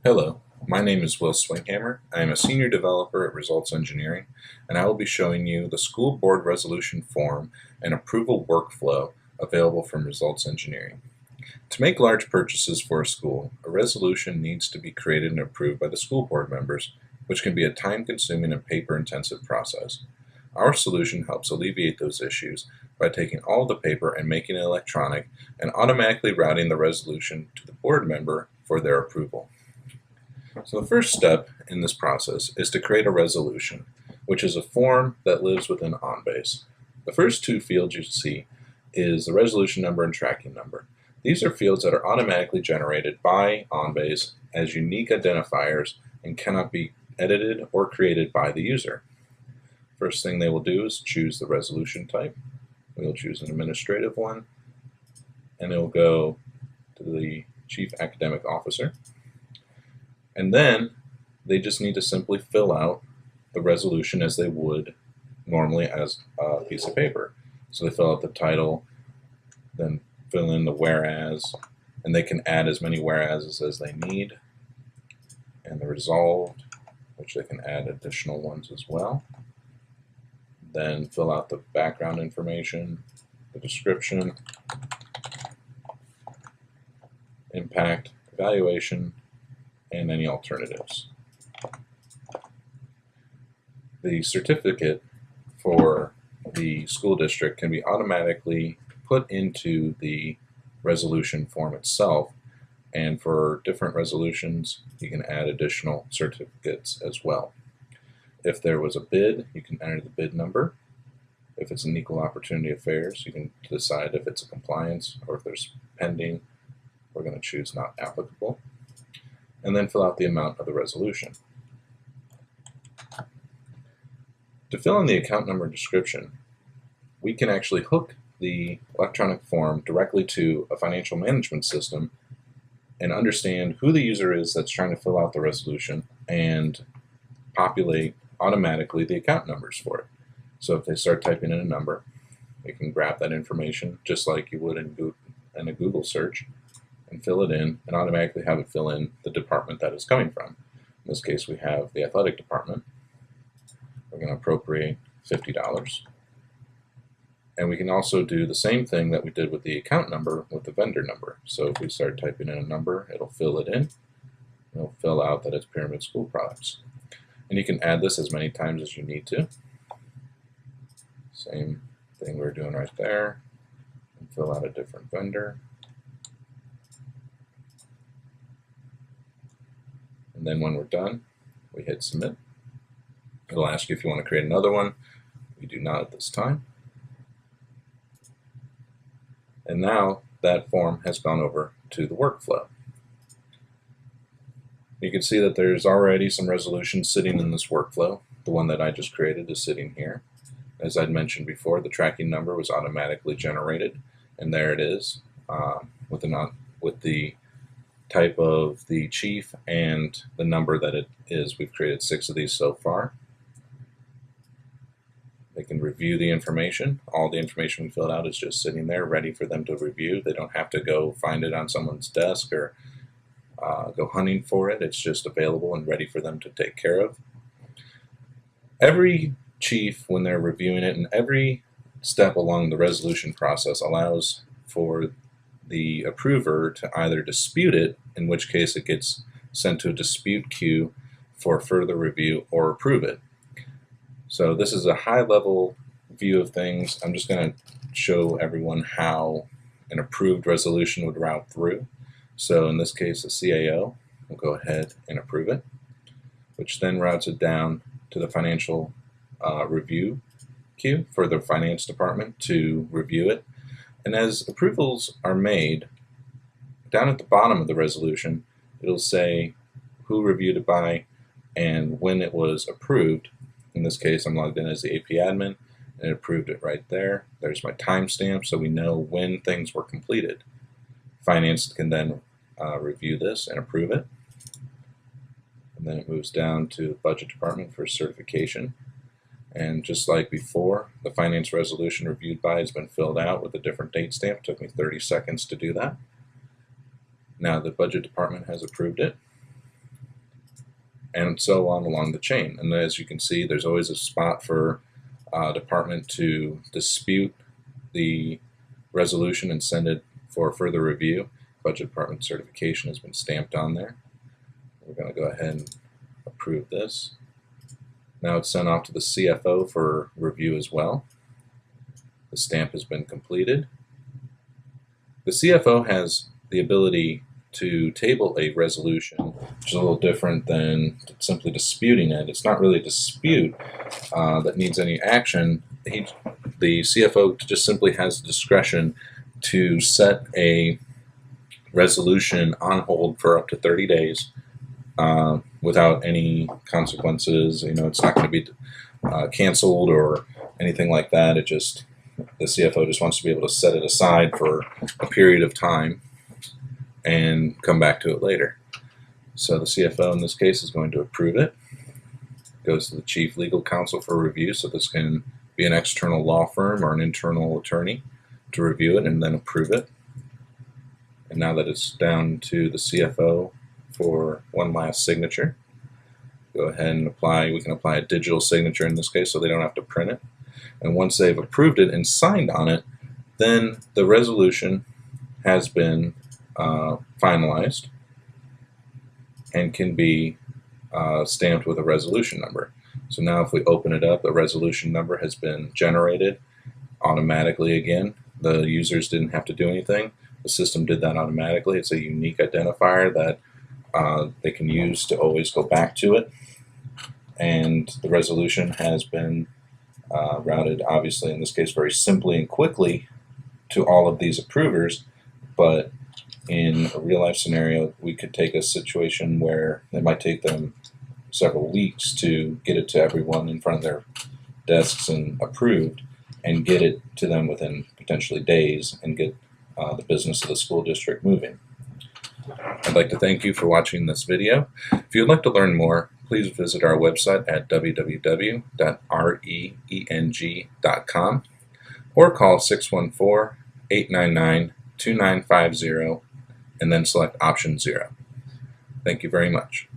Hello, my name is Will Swinghammer. I am a senior developer at Results Engineering, and I will be showing you the school board resolution form and approval workflow available from Results Engineering. To make large purchases for a school, a resolution needs to be created and approved by the school board members, which can be a time-consuming and paper-intensive process. Our solution helps alleviate those issues by taking all the paper and making it electronic and automatically routing the resolution to the board member for their approval. So the first step in this process is to create a resolution, which is a form that lives within OnBase. The first two fields you see is the resolution number and tracking number. These are fields that are automatically generated by OnBase as unique identifiers and cannot be edited or created by the user. First thing they will do is choose the resolution type. We will choose an administrative one, and it will go to the Chief Academic Officer. And then they just need to simply fill out the resolution as they would normally as a piece of paper. So they fill out the title, then fill in the whereas, and they can add as many whereases as they need, and the resolved, which they can add additional ones as well. Then fill out the background information, the description, impact, evaluation, and any alternatives. The certificate for the school district can be automatically put into the resolution form itself, and for different resolutions you can add additional certificates as well. If there was a bid, you can enter the bid number. If it's an equal opportunity affairs, you can decide if it's a compliance, or if there's pending, we're going to choose not applicable, and then fill out the amount of the resolution. To fill in the account number description, we can actually hook the electronic form directly to a financial management system and understand who the user is that's trying to fill out the resolution and populate automatically the account numbers for it. So if they start typing in a number, we can grab that information just like you would in a Google search and fill it in and automatically have it fill in the department that it's coming from. In this case, we have the athletic department. We're going to appropriate $50. And we can also do the same thing that we did with the account number with the vendor number. So if we start typing in a number, it'll fill it in. It'll fill out that it's Pyramid School Products. And you can add this as many times as you need to. Same thing we're doing right there. And fill out a different vendor. And then when we're done, we hit submit. It'll ask you if you want to create another one. We do not at this time. And now that form has gone over to the workflow. You can see that there's already some resolutions sitting in this workflow. The one that I just created is sitting here. As I'd mentioned before, the tracking number was automatically generated, and there it is with the type of the chief and the number that it is. We've created 6 of these so far. They can review the information. All the information we filled out is just sitting there ready for them to review. They don't have to go find it on someone's desk or go hunting for it. It's just available and ready for them to take care of. Every chief, when they're reviewing it, and every step along the resolution process allows for the approver to either dispute it, in which case it gets sent to a dispute queue for further review, or approve it. So this is a high-level view of things. I'm just going to show everyone how an approved resolution would route through. So in this case, the CAO will go ahead and approve it, which then routes it down to the financial review queue for the finance department to review it. And as approvals are made, down at the bottom of the resolution, it'll say who reviewed it by and when it was approved. In this case, I'm logged in as the AP admin, and it approved it right there. There's my timestamp, so we know when things were completed. Finance can then review this and approve it. And then it moves down to the budget department for certification. And just like before, the finance resolution reviewed by has been filled out with a different date stamp. It took me 30 seconds to do that. Now the budget department has approved it. and so on along the chain. And as you can see, there's always a spot for department to dispute the resolution and send it for further review. Budget department certification has been stamped on there. We're going to go ahead and approve this. Now it's sent off to the CFO for review as well. The stamp has been completed. The CFO has the ability to table a resolution, which is a little different than simply disputing it. It's not really a dispute that needs any action. The CFO just simply has discretion to set a resolution on hold for up to 30 days without any consequences. It's not going to be canceled or anything like that. The CFO just wants to be able to set it aside for a period of time and come back to it later. So the CFO in this case is going to approve it. Goes to the Chief Legal Counsel for review, so this can be an external law firm or an internal attorney to review it and then approve it. And now that it's down to the CFO for one last signature, go ahead and apply. We can apply a digital signature in this case so they don't have to print it. And once they've approved it and signed on it, then the resolution has been finalized and can be stamped with a resolution number. So now if we open it up, a resolution number has been generated automatically again. The users didn't have to do anything. The system did that automatically. It's a unique identifier that they can use to always go back to it. And the resolution has been routed, obviously, in this case, very simply and quickly to all of these approvers. But in a real-life scenario, we could take a situation where it might take them several weeks to get it to everyone in front of their desks and approved, and get it to them within potentially days and get the business of the school district moving. I'd like to thank you for watching this video. If you'd like to learn more, please visit our website at www.reeng.com or call 614-899-2950 and then select option 0. Thank you very much.